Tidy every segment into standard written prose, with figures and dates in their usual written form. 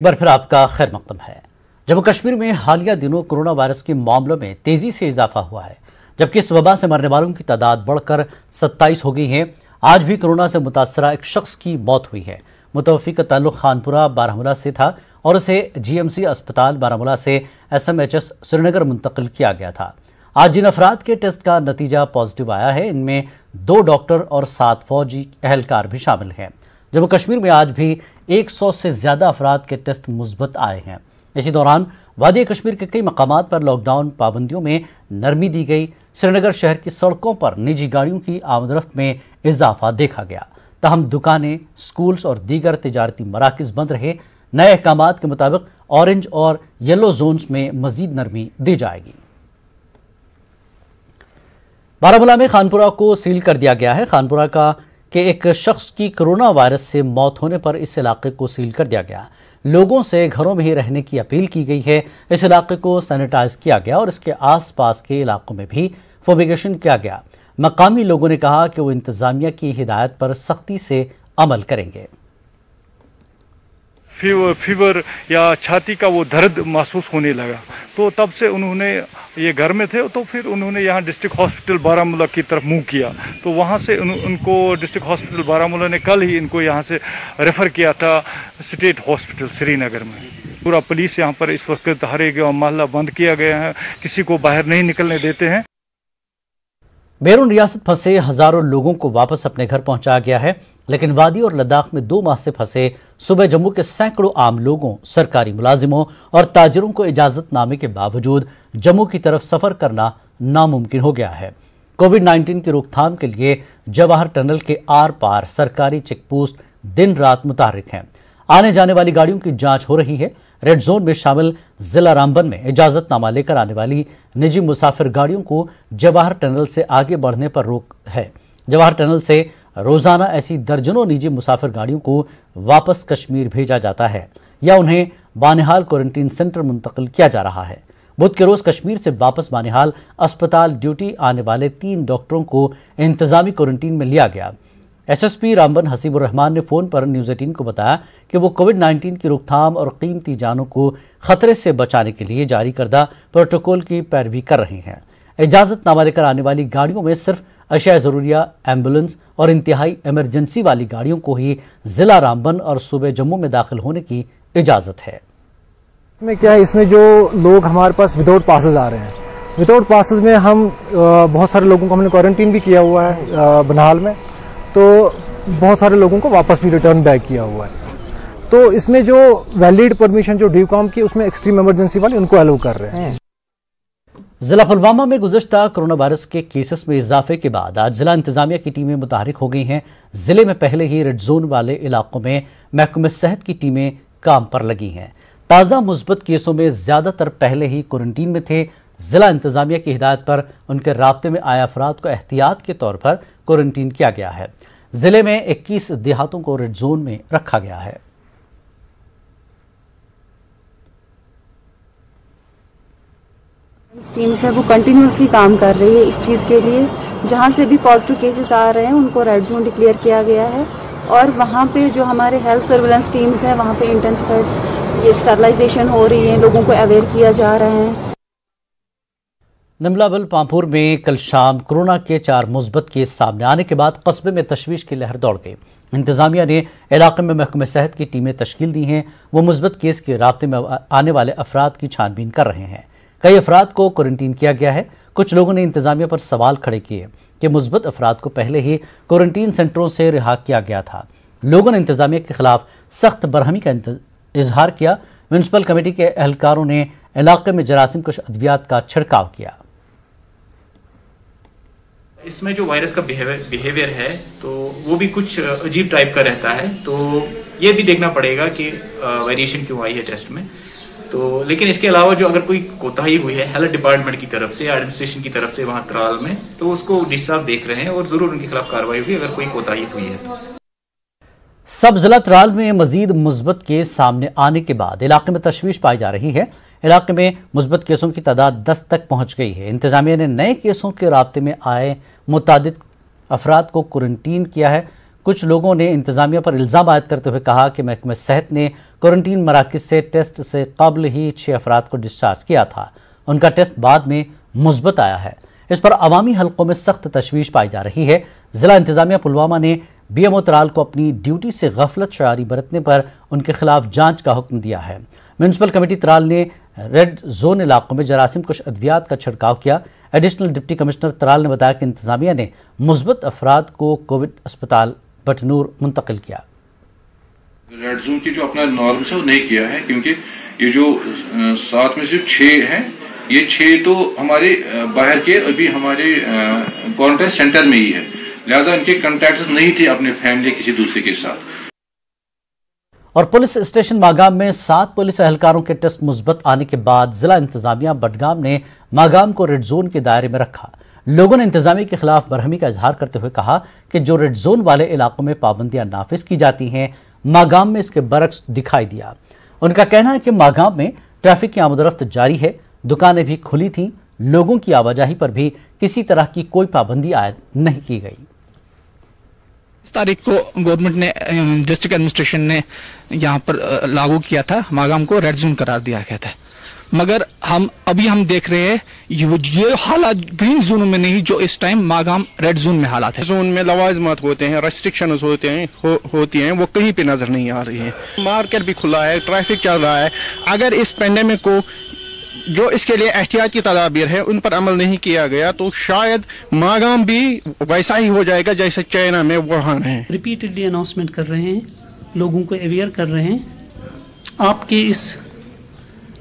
एक बार फिर आपका खैर मकदम है। जम्मू कश्मीर में हालिया दिनों कोरोना वायरस के मामलों में तेजी से इजाफा हुआ है, जबकि इस वबा से मरने वालों की तादाद बढ़कर 27 हो गई है। आज भी कोरोना से मुतासरा एक शख्स की मौत हुई है। मुतवफ़ी का ताल्लुक खानपुरा बारामूला से था और उसे GMC अस्पताल बारामूला से SMHS श्रीनगर मुंतकिल किया गया था। आज जिन अफराद के टेस्ट का नतीजा पॉजिटिव आया है, इनमें 2 डॉक्टर और 7 फौजी एहलकार भी शामिल हैं। जम्मू कश्मीर में आज भी 100 से ज्यादा अफराद के टेस्ट मुस्बत आए हैं। इसी दौरान वादी कश्मीर के कई मकामात पर लॉकडाउन पाबंदियों में नरमी दी गई। श्रीनगर शहर की सड़कों पर निजी गाड़ियों की आमदरफ्त में इजाफा देखा गया। तहम दुकानें, स्कूल्स और दीगर तिजारती मराकज बंद रहे। नए अहकामात के मुताबिक ऑरेंज और येलो जोन्स में मजीद नरमी दी जाएगी। बारामूला में खानपुरा को सील कर दिया गया है। खानपुरा के एक शख्स की कोरोना वायरस से मौत होने पर इस इलाके को सील कर दिया गया। लोगों से घरों में ही रहने की अपील की गई है। इस इलाके को सैनिटाइज किया गया और इसके आसपास के इलाकों में भी फुमिगेशन किया गया। मकामी लोगों ने कहा कि वो इंतजामिया की हिदायत पर सख्ती से अमल करेंगे। फीवर या छाती का वो दर्द महसूस होने लगा, तो तब से उन्होंने, ये घर में थे तो फिर उन्होंने यहाँ डिस्ट्रिक्ट हॉस्पिटल बारामूला की तरफ मूव किया। तो वहाँ से उनको डिस्ट्रिक्ट हॉस्पिटल बारामूला ने कल ही इनको यहाँ से रेफ़र किया था स्टेट हॉस्पिटल श्रीनगर में। पूरा पुलिस यहाँ पर इस वक्त हर एक मोहल्ला बंद किया गया है, किसी को बाहर नहीं निकलने देते हैं। बैरून रियासत फंसे हजारों लोगों को वापस अपने घर पहुंचाया गया है, लेकिन वादी और लद्दाख में 2 माह से फंसे सूबे जम्मू के सैकड़ों आम लोगों, सरकारी मुलाजिमों और ताजिरों को इजाजतनामे के बावजूद जम्मू की तरफ सफर करना नामुमकिन हो गया है। कोविड-19 की रोकथाम के लिए जवाहर टनल के आर पार सरकारी चेक पोस्ट दिन रात मुतहर्रिक हैं। आने जाने वाली गाड़ियों की जांच हो रही है। रेड जोन में शामिल जिला रामबन में इजाजतनामा लेकर आने वाली निजी मुसाफिर गाड़ियों को जवाहर टनल से आगे बढ़ने पर रोक है। जवाहर टनल से रोजाना ऐसी दर्जनों निजी मुसाफिर गाड़ियों को वापस कश्मीर भेजा जाता है या उन्हें बानिहाल क्वारंटीन सेंटर मुंतकिल किया जा रहा है। बुध के रोज कश्मीर से वापस बानिहाल अस्पताल ड्यूटी आने वाले 3 डॉक्टरों को इंतजामी क्वारंटीन में लिया गया। SSP रामबन हसीबुर रहमान ने फोन पर न्यूज़ 18 को बताया कि वो कोविड-19 की रोकथाम और कीमती जानों को खतरे से बचाने के लिए जारी करदा प्रोटोकॉल की पैरवी कर रहे हैं। इजाजतनामा लेकर आने वाली गाड़ियों में सिर्फ अशिया जरूरिया, एम्बुलेंस और इंतहाई इमरजेंसी वाली गाड़ियों को ही जिला रामबन और सूबे जम्मू में दाखिल होने की इजाजत है। इसमें क्या है, इसमें जो लोग हमारे पास विदाउट पासेज आ रहे हैं, विदाउट पासेज में हम बहुत सारे लोगों को हमने क्वारंटीन भी किया हुआ है बनाल में, तो बहुत सारे लोगों को वापस भी रिटर्न बैक किया हुआ है। तो इसमें जो वैलिड परमिशन जो ड्यूकॉम की, उसमें एक्सट्रीम इमरजेंसी वाले उनको अलाउ कर रहे हैं। जिला पुलवामा में गुज़श्ता कोरोना वायरस के केसेस में इजाफे के बाद आज जिला इंतजामिया की टीमें मुतहरिक हो गई हैं। जिले में पहले ही रेड जोन वाले इलाकों में महकमे सेहत की टीमें काम पर लगी हैं। ताज़ा मुस्बत केसों में ज्यादातर पहले ही क्वारंटीन में थे। जिला इंतजामिया की हिदायत पर उनके राब्ते में आए अफराद को एहतियात के तौर पर क्वारंटीन किया गया है। जिले में 21 देहातों को रेड जोन में रखा गया है। टीम्स है वो कंटिन्यूअसली काम कर रही है इस चीज़ के लिए। जहां से भी पॉजिटिव केसेस आ रहे हैं उनको रेड जोन डिक्लेयर किया गया है और वहां पे जो हमारे हेल्थ सर्विलेंस टीम्स हैं वहां पे इंटेंसिफाइड ये स्टरलाइजेशन हो रही है, लोगों को अवेयर किया जा रहा है। निमलाबल पांपुर में कल शाम कोरोना के 4 मुस्बत केस सामने आने के बाद कस्बे में तशवीश की लहर दौड़ गई। इंतजामिया ने इलाके में महकमे सेहत की टीमें तश्कील दी हैं। वो मुस्बत केस के राब्ते में आने वाले अफराद की छानबीन कर रहे हैं। कई अफराद को क्वारंटीन किया गया है। कुछ लोगों ने इंतजामिया पर सवाल खड़े किए कि मुस्बत अफराद को पहले ही क्वारंटीन सेंटरों से रिहा किया गया था। लोगों ने इंतजामिया के खिलाफ सख्त बरहमी का इजहार किया। म्यूनसिपल कमेटी के एहलकारों ने इलाके में जरासीम कुछ अद्वियात का छिड़काव किया। इसमें जो वायरस का बिहेवियर है तो वो भी कुछ अजीब टाइप का रहता है, तो ये भी देखना पड़ेगा कि वेरिएशन क्यों आई है टेस्ट में। तो लेकिन इसके अलावा जो अगर कोई कोताही हुई है हेल्थ डिपार्टमेंट की तरफ से, एडमिनिस्ट्रेशन की तरफ से वहाँ त्राल में, तो उसको डी साहब देख रहे हैं और जरूर उनके खिलाफ कार्रवाई हुई अगर कोई कोताही हुई है तो। सब जिला त्राल में मजीद मुस्बत केस सामने आने के बाद इलाके में तशवीश पाई जा रही है। इलाके में मुस्बत केसों की तादाद 10 तक पहुंच गई है। इंतजामिया ने नए केसों के राब्ते में आए मुतादिद अफराद को क्वारंटीन किया है। कुछ लोगों ने इंतजामिया पर इल्जाम आयद करते हुए कहा कि महकमे सेहत ने क्वारंटीन मराकज से टेस्ट से कबल ही 6 अफराद को डिस्चार्ज किया था। उनका टेस्ट बाद में मुस्बत आया है। इस पर अवामी हलकों में सख्त तशवीश पाई जा रही है। जिला इंतजामिया पुलवामा ने BMO तराल को अपनी ड्यूटी से गफलत शारी बरतने पर उनके खिलाफ जांच का हुक्म दिया है। म्यूनसिपल कमेटी तराल ने रेड जोन इलाकों में जरासीम कुछ अद्वियात का छिड़काव किया। एडिशनल डिप्टी कमिश्नर तराल ने बताया कि इंतजामिया ने मुस्बत अफराद को कोविड अस्पताल बटनूर मुंतकिल किया। रेड जोन की जो अपना नॉर्म्स है वो नहीं किया है, क्योंकि ये जो 7 में से 6 हैं, ये 6 तो हमारे बाहर के अभी हमारे क्वारंटाइन सेंटर में ही है, लिहाजा इनके कॉन्टैक्ट्स नहीं थे अपने फैमिली किसी दूसरे के साथ। और पुलिस स्टेशन मागाम में 7 पुलिस एहलकारों के टेस्ट मुस्बत आने के बाद जिला इंतजामिया बडगाम ने मागाम को रेड जोन के दायरे में रखा। लोगों ने इंतजामिया के खिलाफ बरहमी का इजहार करते हुए कहा कि जो रेड जोन वाले इलाकों में पाबंदियां नाफिज की जाती हैं, मागाम में इसके बरक्स दिखाई दिया। उनका कहना है कि मागाम में ट्रैफिक की आमदोरफ्त जारी है, दुकानें भी खुली थीं, लोगों की आवाजाही पर भी किसी तरह की कोई पाबंदी आयद नहीं की गई। इस तारीख को गवर्नमेंट ने, डिस्ट्रिक्ट एडमिनिस्ट्रेशन ने यहाँ पर लागू किया था, मागाम को रेड जोन करार दिया गया था। मगर हम देख रहे हैं ये हालात ग्रीन जोन में नहीं, जो इस टाइम मागाम रेड जोन में हालात है। जोन में लवाजमत होते हैं, रेस्ट्रिक्शंस होते हैं होती हैं, वो कहीं पे नजर नहीं आ रही हैं। मार्केट भी खुला है, ट्रैफिक चल रहा है। अगर इस पेंडेमिक को जो इसके लिए एहतियाती तदाबीर है उन पर अमल नहीं किया गया तो शायद मागाम भी वैसा ही हो जाएगा जैसे चाइना में वुहान है। रिपीटेडली अनाउंसमेंट कर रहे हैं, लोगों को अवेयर कर रहे हैं। आपके इस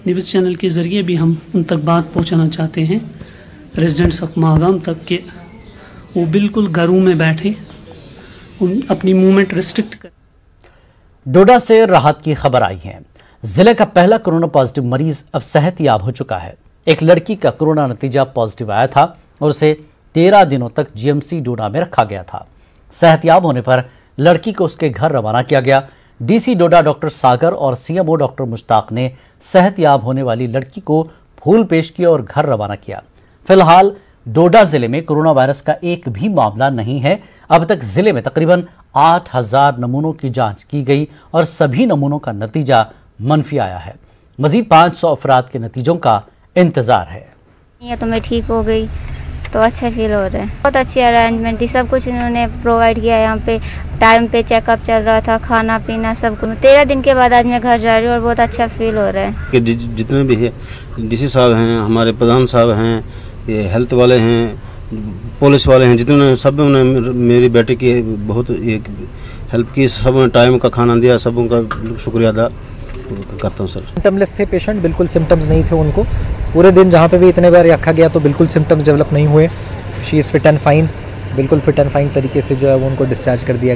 न्यूज़ चैनल के ज़रिए भी हम उन तक बात पहुंचाना चाहते हैं, रेजिडेंट्स ऑफ मागाम तक, के वो बिल्कुल घरों में बैठे, उन अपनी मूवमेंट रिस्ट्रिक्ट कर। डोडा से राहत की खबर आई है। जिले का पहला कोरोना पॉजिटिव मरीज अब सेहतयाब हो चुका है। एक लड़की का कोरोना नतीजा पॉजिटिव आया था और उसे 13 दिनों तक GMC डोडा में रखा गया था। सेहतयाब होने पर लड़की को उसके घर रवाना किया गया। DC डोडा डॉक्टर सागर और CMO डॉक्टर मुश्ताक ने सेहतयाब होने वाली लड़की को फूल पेश किया और घर रवाना किया। फिलहाल डोडा जिले में कोरोना वायरस का एक भी मामला नहीं है। अब तक जिले में तकरीबन 8000 नमूनों की जांच की गई और सभी नमूनों का नतीजा मनफी आया है। मजीद 500 अफराद के नतीजों का इंतजार है। ये तो मैं ठीक हो गई तो अच्छा फील हो रहा है। बहुत अच्छी अरेंजमेंट थी, सब कुछ इन्होंने प्रोवाइड किया। यहाँ पे टाइम पे चेकअप चल रहा था, खाना पीना सब कुछ। 13 दिन के बाद आज मैं घर जा रही हूँ और बहुत अच्छा फील हो रहा है। कि जितने भी है DC साहब हैं, हमारे प्रधान साहब हैं, ये हेल्थ वाले हैं, पुलिस वाले हैं, जितने सब ने मेरी बेटी की बहुत हेल्प की, सब ने टाइम का खाना दिया, सब उनका शुक्रिया अदा करता हूँ सर। सिम्टमलेस थे पेशेंट, बिल्कुल सिम्टम्स नहीं थे उनको। पूरे दिन जहाँ पे भी इतने बार रखा गया तो बिल्कुल सिम्टम्स डेवलप नहीं हुए। She is fit and fine, बिल्कुल फिट एंड फाइन तरीके से जो है वो उनको डिस्चार्ज कर दिया गया।